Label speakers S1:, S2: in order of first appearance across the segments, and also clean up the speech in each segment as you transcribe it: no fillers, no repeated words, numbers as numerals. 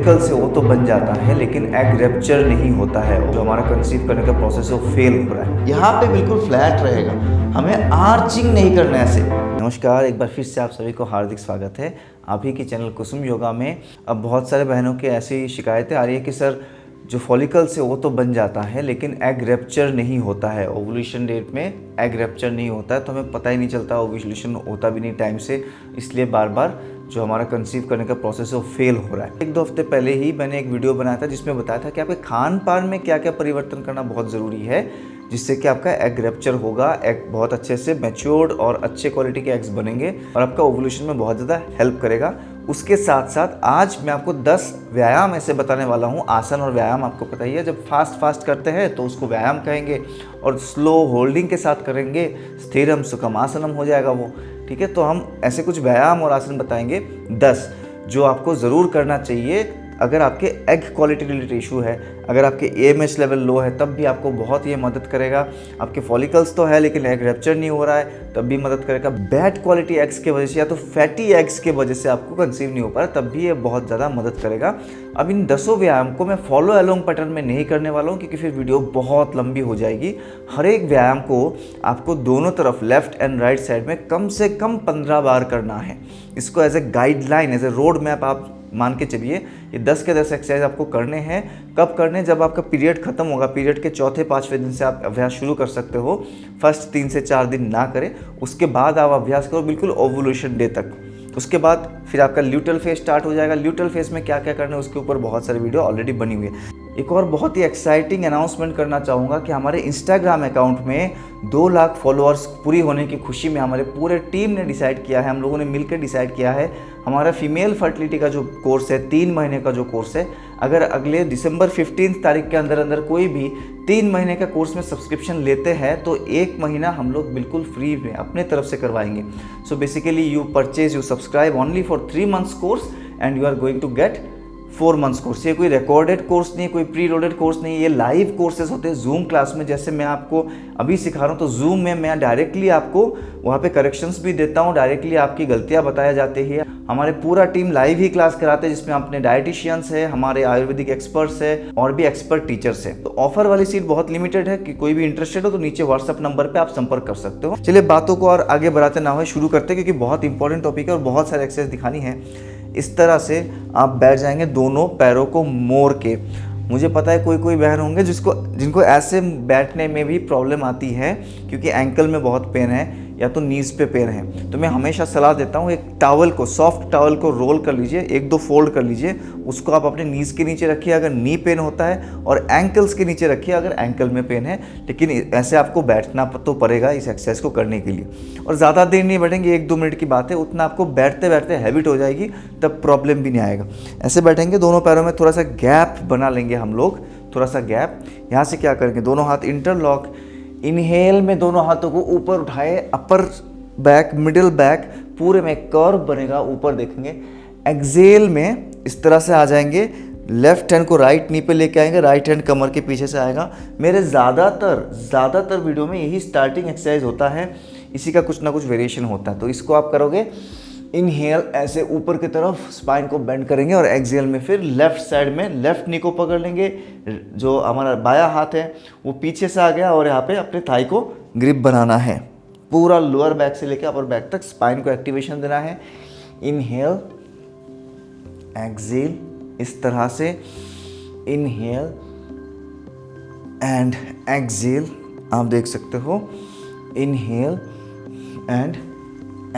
S1: Follicle से वो तो बन जाता है लेकिन एग रैप्चर नहीं होता है। जो हमारा कंसीव करने का प्रोसेस है वो फेल हो रहा है। यहाँ पे बिल्कुल फ्लैट रहेगा, हमें आर्चिंग नहीं करना है ऐसे। नमस्कार, एक बार फिर से आप सभी को हार्दिक स्वागत है आप ही की चैनल कुसुम योगा में। अब बहुत सारे बहनों की ऐसी शिकायतें आ रही है कि सर जो फॉलिकल से वो तो बन जाता है लेकिन एग रैप्चर नहीं होता है। ओवुलेशन डेट में एग रैप्चर नहीं होता है तो हमें पता ही नहीं चलता, ओवुलेशन होता भी नहीं टाइम से, इसलिए बार बार जो हमारा कंसीव करने का प्रोसेस है वो फेल हो रहा है। एक दो हफ्ते पहले ही मैंने एक वीडियो बनाया था जिसमें बताया था कि आपके खान पान में क्या क्या परिवर्तन करना बहुत ज़रूरी है जिससे कि आपका एग रैप्चर होगा, एग बहुत अच्छे से मैच्योर्ड और अच्छे क्वालिटी के एग्स बनेंगे और आपका ओवुलेशन में बहुत ज़्यादा हेल्प करेगा। उसके साथ साथ आज मैं आपको 10 व्यायाम ऐसे बताने वाला हूँ। आसन और व्यायाम आपको पता ही है, जब फास्ट करते हैं तो उसको व्यायाम कहेंगे और स्लो होल्डिंग के साथ करेंगे स्थिरम सुखम आसनम हो जाएगा वो। ठीक है, तो हम ऐसे कुछ व्यायाम और आसन बताएंगे 10 जो आपको ज़रूर करना चाहिए अगर आपके एग क्वालिटी रिलेटेड इशू है, अगर आपके AMH लेवल लो है तब भी आपको बहुत ये मदद करेगा। आपके फॉलिकल्स तो है लेकिन एग रैप्चर नहीं हो रहा है तब भी मदद करेगा। बैड क्वालिटी एग्स के वजह से या तो फैटी एग्स के वजह से आपको कंसीव नहीं हो पा रहा तब भी ये बहुत ज़्यादा मदद करेगा। अब इन 10 व्यायाम को मैं फॉलो अलोंग पैटर्न में नहीं करने वाला हूँ क्योंकि फिर वीडियो बहुत लंबी हो जाएगी। हर एक व्यायाम को आपको दोनों तरफ लेफ्ट एंड राइट साइड में कम से कम 15 बार करना है। इसको as a guideline, as a road map आप मान के चलिए। ये 10 के 10 एक्सरसाइज आपको करने हैं। कब करने? जब आपका पीरियड खत्म होगा, पीरियड के चौथे 5वें दिन से आप अभ्यास शुरू कर सकते हो। फर्स्ट 3 से 4 दिन ना करें, उसके बाद आप अभ्यास करो बिल्कुल ओवुलेशन डे तक। उसके बाद फिर आपका ल्यूटल फेज स्टार्ट हो जाएगा। ल्यूटल फेज में क्या क्या करना है उसके ऊपर बहुत सारी वीडियो ऑलरेडी बनी हुई है। एक और बहुत ही एक्साइटिंग अनाउंसमेंट करना चाहूँगा कि हमारे इंस्टाग्राम अकाउंट में 2 लाख फॉलोअर्स पूरी होने की खुशी में हमारे पूरे टीम ने डिसाइड किया है, हम लोगों ने मिलकर डिसाइड किया है, हमारा फीमेल फर्टिलिटी का जो कोर्स है 3 महीने का जो कोर्स है, अगर अगले दिसंबर 15 तारीख के अंदर अंदर कोई भी 3 महीने का कोर्स में सब्सक्रिप्शन लेते हैं तो 1 महीना हम लोग बिल्कुल फ्री में अपने तरफ से करवाएंगे। So basically you purchase, you subscribe only for 3 months course and you are going to get 4 months course. ये कोई रिकॉर्डेड कोर्स नहीं, कोई प्री लोडेड कोर्स नहीं, ये लाइव कोर्सेज होते हैं जूम क्लास में। जैसे मैं आपको अभी सिखा रहा हूँ तो जूम में मैं डायरेक्टली आपको वहाँ पे करेक्शंस भी देता हूँ, डायरेक्टली आपकी गलतियाँ बताया जाती है। हमारे पूरा टीम लाइव ही क्लास कराते हैं जिसमें अपने डाइटिशियंस है, हमारे आयुर्वेदिक एक्सपर्ट्स है और भी एक्सपर्ट टीचर्स है। तो ऑफर वाली सीट बहुत लिमिटेड है कि कोई भी इंटरेस्टेड हो तो नीचे व्हाट्सअप नंबर पर आप संपर्क कर सकते हो। चलिए बातों को और आगे बढ़ाते ना हुए शुरू करते हैं क्योंकि बहुत इंपॉर्टेंट टॉपिक है और बहुत सारे एक्सरसाइज दिखानी है। इस तरह से आप बैठ जाएंगे दोनों पैरों को मोड़ के। मुझे पता है कोई बहन होंगे जिनको ऐसे बैठने में भी प्रॉब्लम आती है क्योंकि एंकल में बहुत पेन है या तो नीज पे पेन है। तो मैं हमेशा सलाह देता हूँ एक टावल को, सॉफ्ट टावल को रोल कर लीजिए, 1-2 फोल्ड कर लीजिए, उसको आप अपने नीज के नीचे रखिए अगर नी पेन होता है और एंकल्स के नीचे रखिए अगर एंकल में पेन है। लेकिन ऐसे आपको बैठना तो पड़ेगा इस एक्सरसाइज को करने के लिए। और ज़्यादा देर नहीं बैठेंगे, 1-2 मिनट की बात है, उतना आपको बैठते बैठते हैबिट हो जाएगी, तब प्रॉब्लम भी नहीं आएगा। ऐसे बैठेंगे, दोनों पैरों में थोड़ा सा गैप बना लेंगे हम लोग, थोड़ा सा गैप। यहाँ से क्या करेंगे, दोनों हाथ इंटरलॉक। इनहेल में दोनों हाथों को ऊपर उठाए, अपर बैक, मिडिल बैक, पूरे में कर्व बनेगा, ऊपर देखेंगे। एक्सेल में इस तरह से आ जाएंगे, लेफ्ट हैंड को राइट नी पे लेके आएंगे, राइट हैंड कमर के पीछे से आएगा। मेरे ज़्यादातर वीडियो में यही स्टार्टिंग एक्सरसाइज होता है, इसी का कुछ ना कुछ वेरिएशन होता है। तो इसको आप करोगे, इनहेल ऐसे ऊपर की तरफ स्पाइन को बेंड करेंगे और एक्सहेल में फिर लेफ्ट साइड में लेफ्ट नी को पकड़ लेंगे। जो हमारा बायां हाथ है वो पीछे से आ गया और यहाँ पे अपने थाई को ग्रिप बनाना है। पूरा लोअर बैक से लेकर अपर बैक तक स्पाइन को एक्टिवेशन देना है। इनहेल, एक्सहेल, इस तरह से इनहेल एंड एक्सहेल, आप देख सकते हो, इनहेल एंड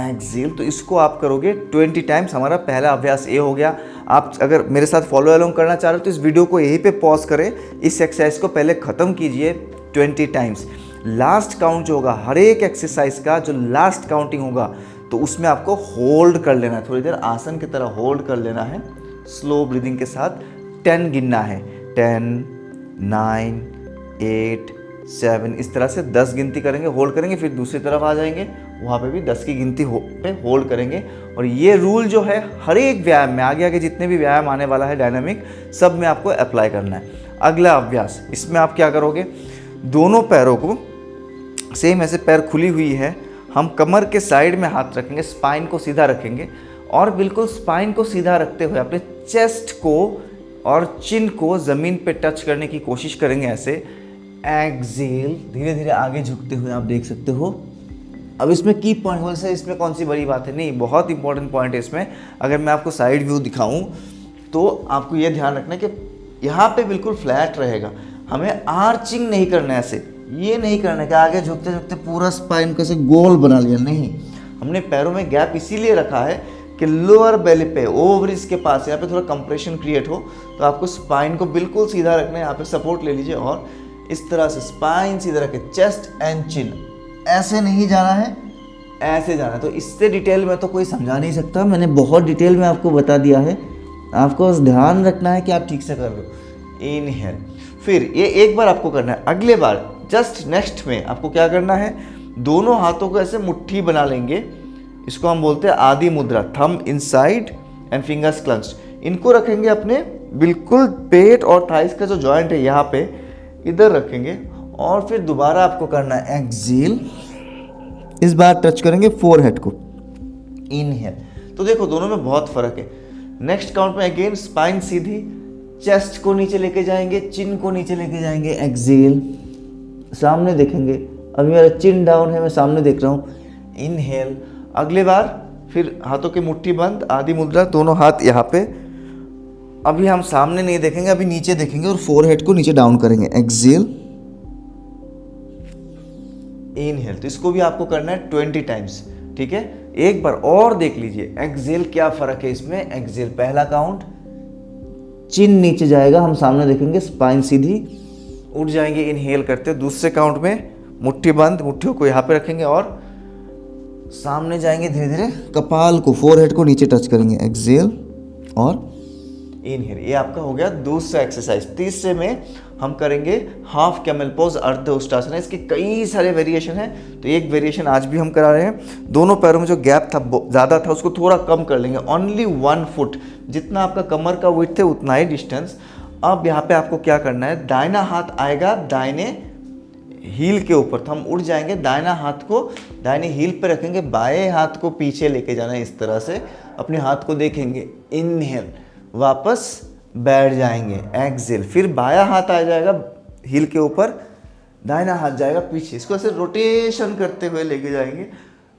S1: एक्सहेल। तो इसको आप करोगे 20 टाइम्स। हमारा पहला अभ्यास ये हो गया। आप अगर मेरे साथ फॉलो अलोंग करना चाह रहे हो तो इस वीडियो को यहीं पे पॉज करें, इस एक्सरसाइज को पहले ख़त्म कीजिए 20 टाइम्स। लास्ट काउंट जो होगा हर एक एक्सरसाइज का, जो लास्ट काउंटिंग होगा तो उसमें आपको होल्ड कर लेना है, थोड़ी देर आसन की तरह होल्ड कर लेना है। स्लो ब्रीदिंग के साथ 10 गिनना है, 10, 9, 8, 7, इस तरह से 10 गिनती करेंगे, होल्ड करेंगे, फिर दूसरी तरफ आ जाएंगे, वहाँ पे भी 10 की गिनती पे होल्ड करेंगे। और ये रूल जो है हर एक व्यायाम में, आगे जितने भी व्यायाम आने वाला है डायनामिक, सब में आपको अप्लाई करना है। अगला अभ्यास, इसमें आप क्या करोगे, दोनों पैरों को सेम ऐसे, पैर खुली हुई है, हम कमर के साइड में हाथ रखेंगे, स्पाइन को सीधा रखेंगे और बिल्कुल स्पाइन को सीधा रखते हुए अपने चेस्ट को और चिन को ज़मीन पे टच करने की कोशिश करेंगे ऐसे। एक्सेल, धीरे धीरे आगे झुकते हुए आप देख सकते हो। अब इसमें की पॉइंट बोल से इसमें कौन सी बड़ी बात है, नहीं, बहुत इंपॉर्टेंट पॉइंट है इसमें। अगर मैं आपको साइड व्यू दिखाऊं तो आपको ये ध्यान रखना है कि यहाँ पे बिल्कुल फ्लैट रहेगा, हमें आर्चिंग नहीं करना है ऐसे, ये नहीं करना है कि आगे झुकते झुकते पूरा स्पाइन को ऐसे गोल बना लिया, नहीं। हमने पैरों में गैप इसीलिए रखा है कि लोअर बेली पे, ओवरीज के पास यहाँ पे थोड़ा कंप्रेशन क्रिएट हो, तो आपको स्पाइन को बिल्कुल सीधा रखना है। यहाँ पे सपोर्ट ले लीजिए और इस तरह से स्पाइन सीधा रखे, चेस्ट एंड चिन, ऐसे नहीं जाना है, ऐसे जाना है। तो इससे डिटेल में तो कोई समझा नहीं सकता, मैंने बहुत डिटेल में आपको बता दिया है, आपको बस ध्यान रखना है कि आप ठीक से कर लो। इनहेल, फिर ये एक बार आपको करना है, अगले बार जस्ट नेक्स्ट में आपको क्या करना है, दोनों हाथों को ऐसे मुट्ठी बना लेंगे, इसको हम बोलते हैं आदि मुद्रा, थंब इनसाइड एंड फिंगर्स क्लंच्ड। इनको रखेंगे अपने बिल्कुल पेट और थाइस का जो जॉइंट है यहाँ पे, इधर रखेंगे और फिर दोबारा आपको करना है एक्सेल, इस बार टच करेंगे फोरहेड को, इनहेल। तो देखो दोनों में बहुत फर्क है। नेक्स्ट काउंट में अगेन स्पाइन सीधी, चेस्ट को नीचे लेके जाएंगे, चिन को नीचे लेके जाएंगे, एक्सेल, सामने देखेंगे, अभी मेरा चिन डाउन है, मैं सामने देख रहा हूँ, इनहेल। अगले बार फिर हाथों की मुट्ठी बंद, आदि मुद्रा, दोनों हाथ यहाँ पे, अभी हम सामने नहीं देखेंगे, अभी नीचे देखेंगे और फोरहेड को नीचे डाउन करेंगे, एक्सेल, इनहेल। तो इसको भी आपको करना है 20 टाइम्स, ठीक है। एक बार और देख लीजिए एक्सेल क्या फर्क है इसमें। एक्सेल पहला काउंट, चिन नीचे जाएगा, हम सामने देखेंगे, स्पाइन सीधी, उठ जाएंगे इनहेल करते। दूसरे काउंट में मुट्ठी बंद, मुट्ठियों को यहाँ पे रखेंगे और सामने जाएंगे, धीरे धीरे कपाल को, फोरहेड को नीचे टच करेंगे, एक्सेल और इनहेल। ये आपका हो गया दूसरा एक्सरसाइज। तीसरे में हम करेंगे हाफ कैमल पोज, अर्ध उष्टासन। इसके कई सारे वेरिएशन हैं, तो एक वेरिएशन आज भी हम करा रहे हैं। दोनों पैरों में जो गैप था ज़्यादा था, उसको थोड़ा कम कर लेंगे, ओनली 1 फुट, जितना आपका कमर का विड्थ है उतना ही डिस्टेंस। अब यहाँ पे आपको क्या करना है, दाहिना हाथ आएगा दाहिने हील के ऊपर, तो हम उड़ जाएंगे, दाहिना हाथ को दाहिने हील पे रखेंगे, बाएं हाथ को पीछे लेके जाना है, इस तरह से अपने हाथ को देखेंगे, इनहेल, वापस बैठ जाएंगे, एक्सेल, फिर बायां हाथ आ जाएगा हील के ऊपर, दाहिना हाथ जाएगा पीछे, इसको ऐसे रोटेशन करते हुए लेके जाएंगे,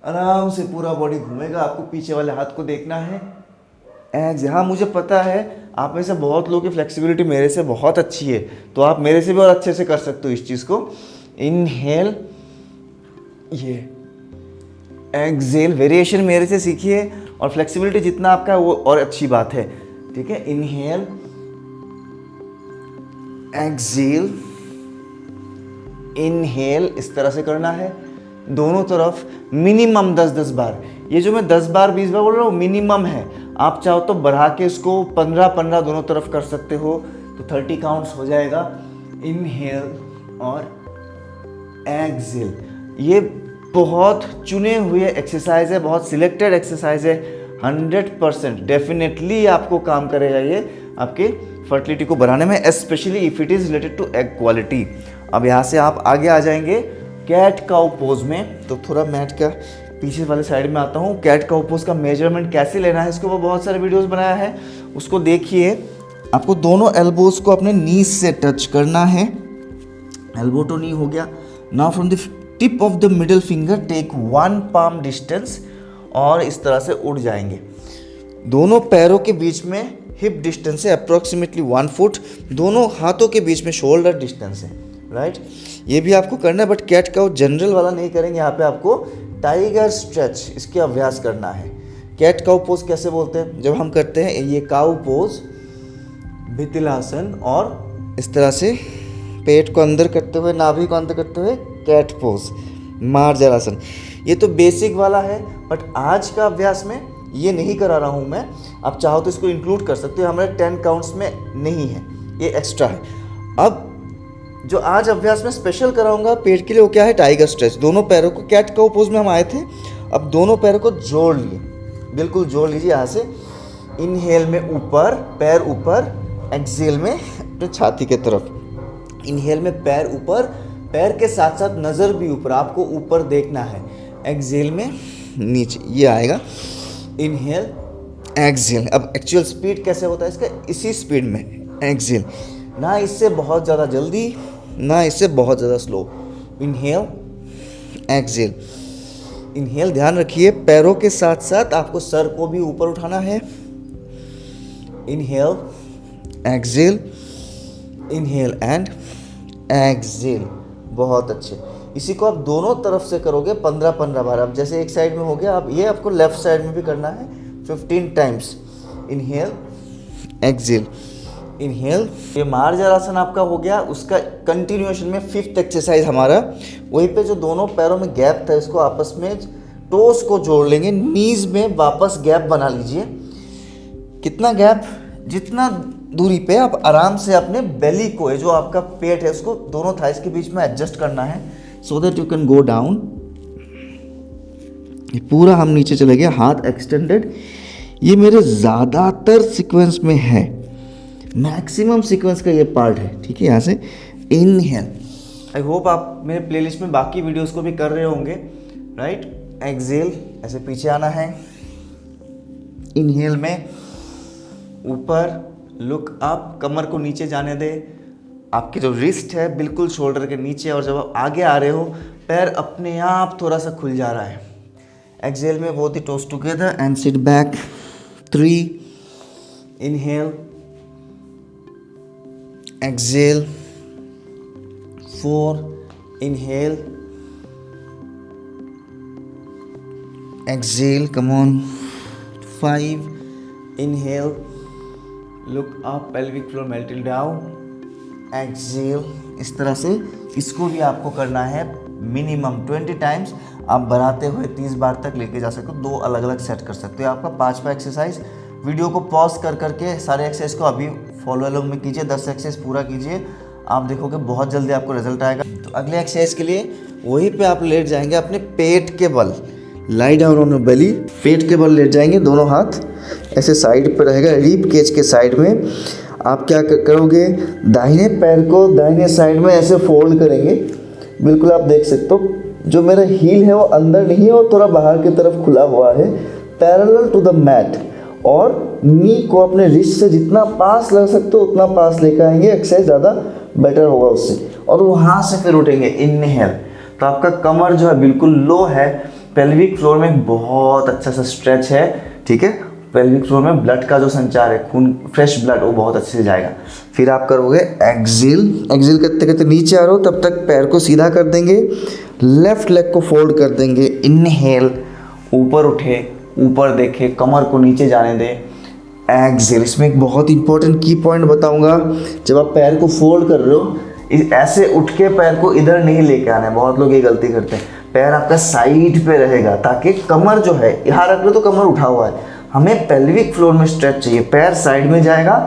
S1: आराम से पूरा बॉडी घूमेगा, आपको पीछे वाले हाथ को देखना है, एक्सेल। हाँ, मुझे पता है आप में से बहुत लोगों की फ्लेक्सिबिलिटी मेरे से बहुत अच्छी है, तो आप मेरे से भी और अच्छे से कर सकते हो इस चीज़ को। इनहेल, ये एक्सेल, वेरिएशन मेरे से सीखिए और फ्लेक्सिबिलिटी जितना आपका है वो और अच्छी बात है, ठीक है। इनहेल, एक्सेल, इनहेल, इस तरह से करना है दोनों तरफ मिनिमम 10-10 बार। ये जो मैं 10 बार 20 बार बोल रहा हूँ मिनिमम है, आप चाहो तो बढ़ा के इसको 15-15 दोनों तरफ कर सकते हो, तो 30 काउंट्स हो जाएगा। इनहेल और एक्सेल, ये बहुत चुने हुए एक्सरसाइज है, बहुत सिलेक्टेड एक्सरसाइज है, 100% डेफिनेटली आपको काम करेगा ये आपके फर्टिलिटी को बढ़ाने में, specially if it is related to egg quality. अब यहाँ से आप आगे आ जाएंगे कैट काउ पोज में, तो थोड़ा मैट का पीछे वाले साइड में आता हूँ। कैट काउ पोज का मेजरमेंट कैसे लेना है, इसके ऊपर बहुत सारे वीडियोस बनाया है, उसको देखिए। आपको दोनों एल्बोज को अपने नीज से टच करना है, एल्बो टू नी हो गया। Now from the tip of the middle finger take 1 palm distance और इस तरह से उड़ जाएंगे। दोनों पैरों के बीच में हिप डिस्टेंस है अप्रोक्सीमेटली 1 फुट, दोनों हाथों के बीच में शोल्डर डिस्टेंस है, राइट। ये भी आपको करना है, बट कैट काउ जनरल वाला नहीं करेंगे, यहाँ पे आपको टाइगर स्ट्रेच इसके अभ्यास करना है। कैट काउ पोज कैसे बोलते हैं, जब हम करते हैं ये काउ पोज, भितिलासन, और इस तरह से पेट को अंदर करते हुए, नाभि को अंदर करते हुए कैट पोज, मार्जरासन। ये तो बेसिक वाला है, बट आज का अभ्यास में ये नहीं करा रहा हूँ मैं, आप चाहो तो इसको इंक्लूड कर सकते हो, हमारे 10 काउंट्स में नहीं है, ये एक्स्ट्रा है। अब जो आज अभ्यास में स्पेशल कराऊंगा पेट के लिए, वो क्या है, टाइगर स्ट्रेच। दोनों पैरों को, कैट काउ पोज में हम आए थे, अब दोनों पैरों को जोड़ लिए, बिल्कुल जोड़ लीजिए यहाँ से। इनहेल में ऊपर, पैर ऊपर, एक्सेल में अपने छाती के तरफ। इनहेल में पैर ऊपर, पैर के साथ साथ नज़र भी ऊपर, आपको ऊपर देखना है। एक्सेल में नीचे, ये आएगा इनहेल एक्सेल। अब एक्चुअल स्पीड कैसे होता है इसका, इसी स्पीड में एक्सेल, ना इससे बहुत ज़्यादा जल्दी ना इससे बहुत ज़्यादा स्लो। Inhale, exhale, inhale. ध्यान रखिए पैरों के साथ साथ आपको सर को भी ऊपर उठाना है। Inhale, exhale, inhale and exhale. बहुत अच्छे। इसी को आप दोनों तरफ से करोगे 15-15 बार। अब जैसे एक साइड में हो गया, अब ये आपको लेफ्ट साइड में भी करना है 15 टाइम्स। Inhale, exhale, inhale. ये मार्जारासन आपका हो गया। उसका कंटिन्यूएशन में 5th एक्सरसाइज हमारा, वहीं पे जो दोनों पैरों में गैप था इसको आपस में टोस को जोड़ लेंगे, नीज में वापस गैप बना लीजिए। कितना गैप? जितना दूरी पे आप आराम से अपने बेली को, जो आपका पेट है उसको दोनों थाइस के बीच में एडजस्ट करना है, so that you can go down. ये पूरा हम नीचे चले गए, हाथ एक्सटेंडेड। ये मेरे ज़्यादातर सीक्वेंस में है, मैक्सिमम सीक्वेंस का ये पार्ट है, ठीक है। यहाँ से इनहेल। आई होप आप मेरे प्लेलिस्ट में बाकी वीडियोस को भी कर रहे होंगे, राइट। एक्सेल, ऐसे पीछे आना है। इनहेल में ऊपर, लुक अप, कमर को नीचे जाने दे। आपकी जो रिस्ट है बिल्कुल शोल्डर के नीचे, और जब आप आगे आ रहे हो पैर अपने आप थोड़ा सा खुल जा रहा है। एक्सेल में both the toes together and sit back. 3, inhale, exhale, 4, inhale, exhale, come on, 5, inhale, look up, pelvic floor melting down, exhale. इस तरह से इसको भी आपको करना है मिनिमम 20 टाइम्स। आप बढ़ाते हुए 30 बार तक लेके जा सकते हो। 2 अलग अलग सेट कर सकते हो। आपका 5वां एक्सरसाइज, वीडियो को पॉज कर करके सारे एक्सरसाइज को अभी फॉलो अलॉन्ग में कीजिए। 10 एक्सरसाइज पूरा कीजिए, आप देखोगे बहुत जल्दी आपको रिजल्ट आएगा। तो अगले एक्सरसाइज के लिए वहीं पे आप लेट जाएंगे अपने पेट के बल। लाई डाउन ऑन बेली, पेट के बल लेट जाएंगे, दोनों हाथ ऐसे साइड पर रहेगा, रिब केज के साइड में। आप क्या करोगे, दाहिने पैर को दाहिने साइड में ऐसे फोल्ड करेंगे। बिल्कुल आप देख सकते हो जो मेरा हील है वो अंदर नहीं है, वो थोड़ा बाहर की तरफ खुला हुआ है, पैरेलल टू द मैट। और नी को अपने रिस्ट से जितना पास लग सकते हो उतना पास लेकर आएंगे, एक्सरसाइज ज़्यादा बेटर होगा उससे। और वहाँ से फिर उठेंगे, इनहेल। तो आपका कमर जो है बिल्कुल लो है, पेल्विक फ्लोर में बहुत अच्छा सा स्ट्रेच है, ठीक है। पेल्विक फ्लोर में ब्लड का जो संचार है, खून, फ्रेश ब्लड, वो बहुत अच्छे से जाएगा। फिर आप करोगे एक्सेल। एक्सेल करते करते नीचे आ रहे हो, तब तक पैर को सीधा कर देंगे, लेफ्ट लेग को फोल्ड कर देंगे। इनहेल, ऊपर उठे, ऊपर देखे, कमर को नीचे जाने दें। एक्सेल। इसमें एक बहुत इंपॉर्टेंट की पॉइंट बताऊंगा, जब आप पैर को फोल्ड कर रहे हो, ऐसे उठ के पैर को इधर नहीं लेके आना है। बहुत लोग ये गलती करते हैं, पैर आपका साइड पे रहेगा ताकि कमर जो है, यहाँ रख लो तो कमर उठा हुआ है, हमें पेल्विक फ्लोर में स्ट्रेच चाहिए। पैर साइड में जाएगा,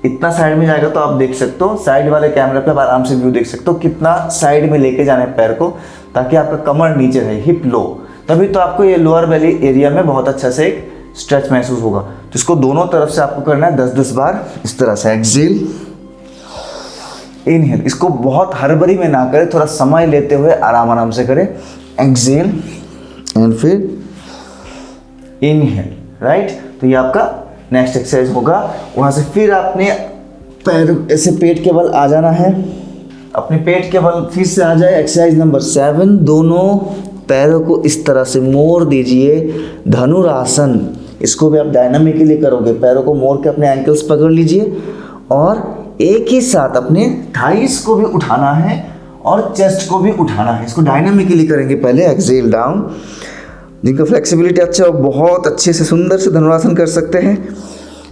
S1: इतना साइड में जाएगा तो आप देख सकते हो, साइड वाले कैमरे पे आप आराम से व्यू देख सकते हो कितना साइड में लेके जाना है पैर को, ताकि आपका कमर नीचे रहे, हिप लो। तभी तो आपको ये लोअर बेली एरिया में बहुत अच्छा से एक स्ट्रेच महसूस होगा। तो इसको दोनों तरफ से आपको करना है 10-10 बार इस तरह से। Exhale, inhale. इसको बहुत हड़बड़ी में ना करें, थोड़ा समय लेते हुए आराम आराम से करें। एक्सेल एंड फिर इनहेल, राइट। तो ये आपका नेक्स्ट एक्सरसाइज होगा। वहाँ से फिर आपने पैर ऐसे पेट के बल आ जाना है, अपने पेट के बल फिर से आ जाए। एक्सरसाइज नंबर 7, दोनों पैरों को इस तरह से मोड़ दीजिए, धनुरासन। इसको भी आप डायनामिकली करोगे, पैरों को मोड़ के अपने एंकल्स पकड़ लीजिए और एक ही साथ अपने थाइस को भी उठाना है और चेस्ट को भी उठाना है। इसको डायनामिकली करेंगे पहले। Exhale down. जिनका फ्लेक्सिबिलिटी अच्छा हो बहुत अच्छे से सुंदर से धनुरासन कर सकते हैं।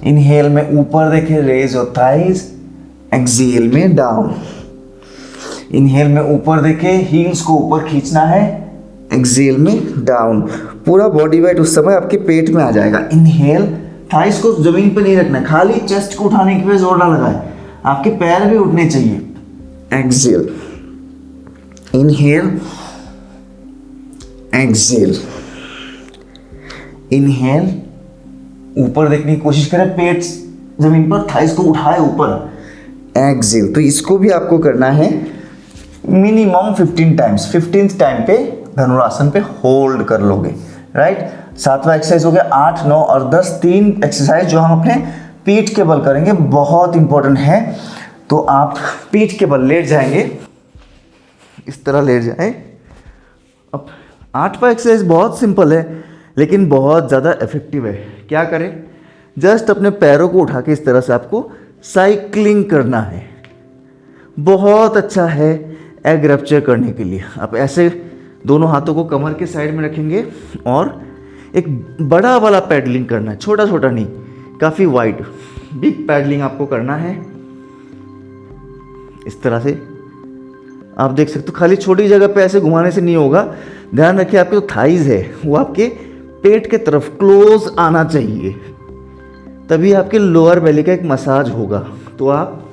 S1: इनहेल में ऊपर देखें, रेज योर थाइस। एक्सेल में डाउन। इनहेल में ऊपर देखें, हील्स को ऊपर खींचना है। एक्सेल में डाउन। पूरा बॉडी वेट उस समय आपके पेट में आ जाएगा। इनहेल, थाइस को जमीन पे नहीं रखना, खाली चेस्ट को उठाने के लिए जोर ना लगाए, आपके पैर भी उठने चाहिए। Exhale, inhale, exhale, inhale. ऊपर देखने की कोशिश करें, पेट जमीन पर, थाइस को उठाए ऊपर। एक्सेल। तो इसको भी आपको करना है मिनिमम 15 टाइम्स। 15th टाइम पे धनुरासन पे होल्ड कर लोगे, राइट। 7वां एक्सरसाइज हो गया। 8, 9 और 10 3 एक्सरसाइज जो हम अपने पीठ के बल करेंगे, बहुत इंपॉर्टेंट है। तो आप पीठ के बल लेट जाएंगे, इस तरह लेट जाएं। अब 8वां एक्सरसाइज बहुत सिंपल है लेकिन बहुत ज़्यादा इफेक्टिव है। क्या करें, जस्ट अपने पैरों को उठा के इस तरह से आपको साइक्लिंग करना है। बहुत अच्छा है एग रप्चर करने के लिए। आप ऐसे दोनों हाथों को कमर के साइड में रखेंगे और एक बड़ा वाला पैडलिंग करना है, छोटा छोटा नहीं, काफ़ी वाइड बिग पैडलिंग आपको करना है। इस तरह से आप देख सकते हो, खाली छोटी जगह पे ऐसे घुमाने से नहीं होगा। ध्यान रखिए आपके जो थाइज है वो आपके पेट के तरफ क्लोज आना चाहिए, तभी आपके लोअर बेली का एक मसाज होगा। तो आप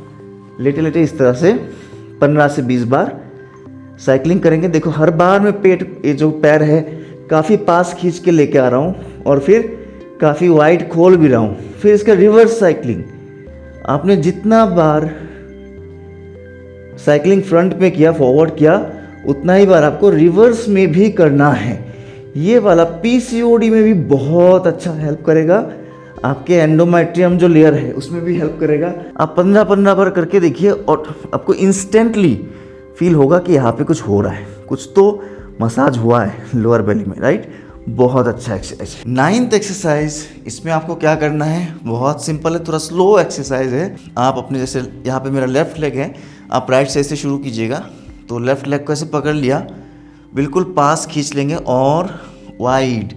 S1: लेटे लेटे इस तरह से 15 से 20 बार साइकिलिंग करेंगे। देखो हर बार मैं पेट, ये जो पैर है काफ़ी पास खींच के लेके आ रहा हूँ और फिर काफ़ी वाइड खोल भी रहा हूँ। फिर इसका रिवर्स साइकिलिंग, आपने जितना बार साइकिलिंग फ्रंट में किया, फॉरवर्ड किया, उतना ही बार आपको रिवर्स में भी करना है। ये वाला पीसीओडी में भी बहुत अच्छा हेल्प करेगा, आपके एंडोमेट्रियम जो लेयर है उसमें भी हेल्प करेगा। आप 15-15 बार करके देखिए और आपको इंस्टेंटली फील होगा कि यहाँ पे कुछ हो रहा है, कुछ तो मसाज हुआ है लोअर बेली में, राइट। बहुत अच्छा एक्सरसाइज। 9th एक्सरसाइज, इसमें आपको क्या करना है, बहुत सिंपल है, थोड़ा स्लो एक्सरसाइज है। आप अपने जैसे यहाँ पे मेरा लेफ्ट लेग है, आप राइट साइड से शुरू कीजिएगा। तो लेफ्ट लेग को ऐसे पकड़ लिया, बिल्कुल पास खींच लेंगे और वाइड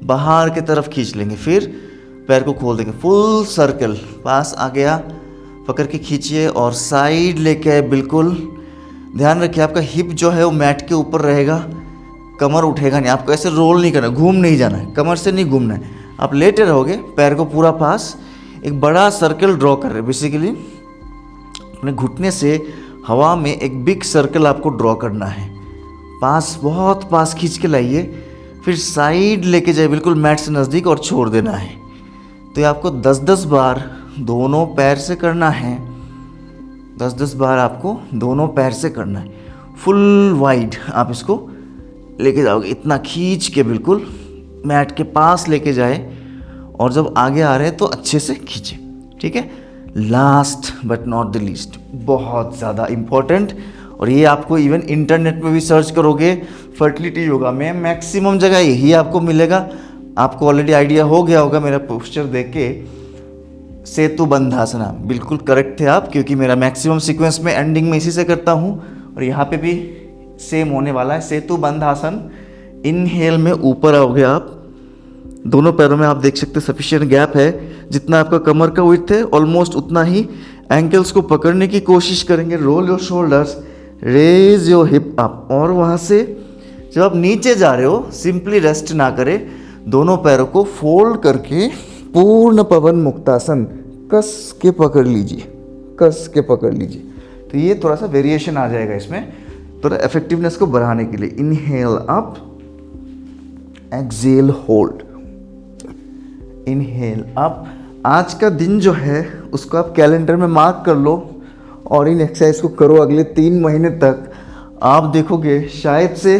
S1: बाहर की तरफ खींच लेंगे। फिर पैर को खोल देंगे, फुल सर्कल पास आ गया, पकड़ के खींचिए और साइड लेके आए। बिल्कुल ध्यान रखिए आपका हिप जो है वो मैट के ऊपर रहेगा, कमर उठेगा नहीं। आपको ऐसे रोल नहीं करना, घूम नहीं जाना है, कमर से नहीं घूमना है। आप लेटे रहोगे, पैर को पूरा पास, एक बड़ा सर्कल ड्रॉ कर रहे हैं। बेसिकली अपने घुटने से हवा में एक बिग सर्कल आपको ड्रॉ करना है। पास, बहुत पास खींच के लाइए, फिर साइड लेके जाए बिल्कुल मैट से नज़दीक और छोड़ देना है। तो ये आपको 10-10 बार दोनों पैर से करना है। 10-10 बार आपको दोनों पैर से करना है। फुल वाइड आप इसको लेके जाओगे, इतना खींच के बिल्कुल मैट के पास लेके जाए और जब आगे आ रहे हैं तो अच्छे से खींचे, ठीक है। Last but not the least, बहुत ज़्यादा इम्पोर्टेंट, और ये आपको इवन इंटरनेट पे भी सर्च करोगे फर्टिलिटी योगा में मैक्सिमम जगह यही आपको मिलेगा। आपको ऑलरेडी आइडिया हो गया होगा मेरा पोस्चर देख के, सेतु बंधासना, बिल्कुल करेक्ट थे आप, क्योंकि मेरा मैक्सिमम सीक्वेंस में एंडिंग में इसी से करता हूँ और यहाँ पे भी सेम होने वाला है। सेतु बंधासन, इनहेल में ऊपर आओगे आप, दोनों पैरों में आप देख सकते हैं सफिशिएंट गैप है, जितना आपका कमर का विड्थ है ऑलमोस्ट उतना ही एंकल्स को पकड़ने की कोशिश करेंगे। Roll your shoulders, raise your hip up, और वहाँ से जब आप नीचे जा रहे हो सिंपली रेस्ट ना करें, दोनों पैरों को फोल्ड करके पूर्ण पवन मुक्तासन कस के पकड़ लीजिए, कस के पकड़ लीजिए। तो ये थोड़ा सा वेरिएशन आ जाएगा इसमें, थोड़ा इफेक्टिवनेस को बढ़ाने के लिए। Inhale up, exhale hold, inhale up. आज का दिन जो है उसको आप कैलेंडर में मार्क कर लो और इन एक्सरसाइज को करो अगले 3 महीने तक। आप देखोगे शायद से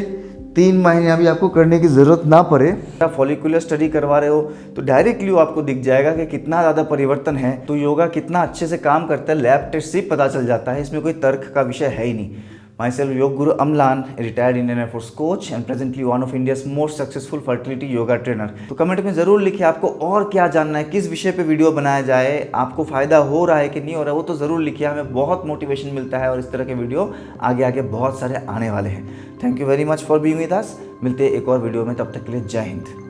S1: 3 महीने अभी आपको करने की ज़रूरत ना पड़े। आप फॉलिकुलर स्टडी करवा रहे हो तो डायरेक्टली वो आपको दिख जाएगा कि कितना ज़्यादा परिवर्तन है। तो योगा कितना अच्छे से काम करता है लैब टेस्ट से पता चल जाता है, इसमें कोई तर्क का विषय है ही नहीं। My self yoga guru Amlan, retired Indian air force coach and presently one of India's most successful fertility yoga trainer. तो कमेंट में ज़रूर लिखिए आपको और क्या जानना है, किस विषय पे वीडियो बनाया जाए, आपको फ़ायदा हो रहा है कि नहीं हो रहा है वो तो ज़रूर लिखिए। हमें बहुत मोटिवेशन मिलता है और इस तरह के वीडियो आगे आगे बहुत सारे आने वाले हैं। Thank you very much for being with us. मिलते हैं एक और वीडियो में, तब तक के लिए जय हिंद।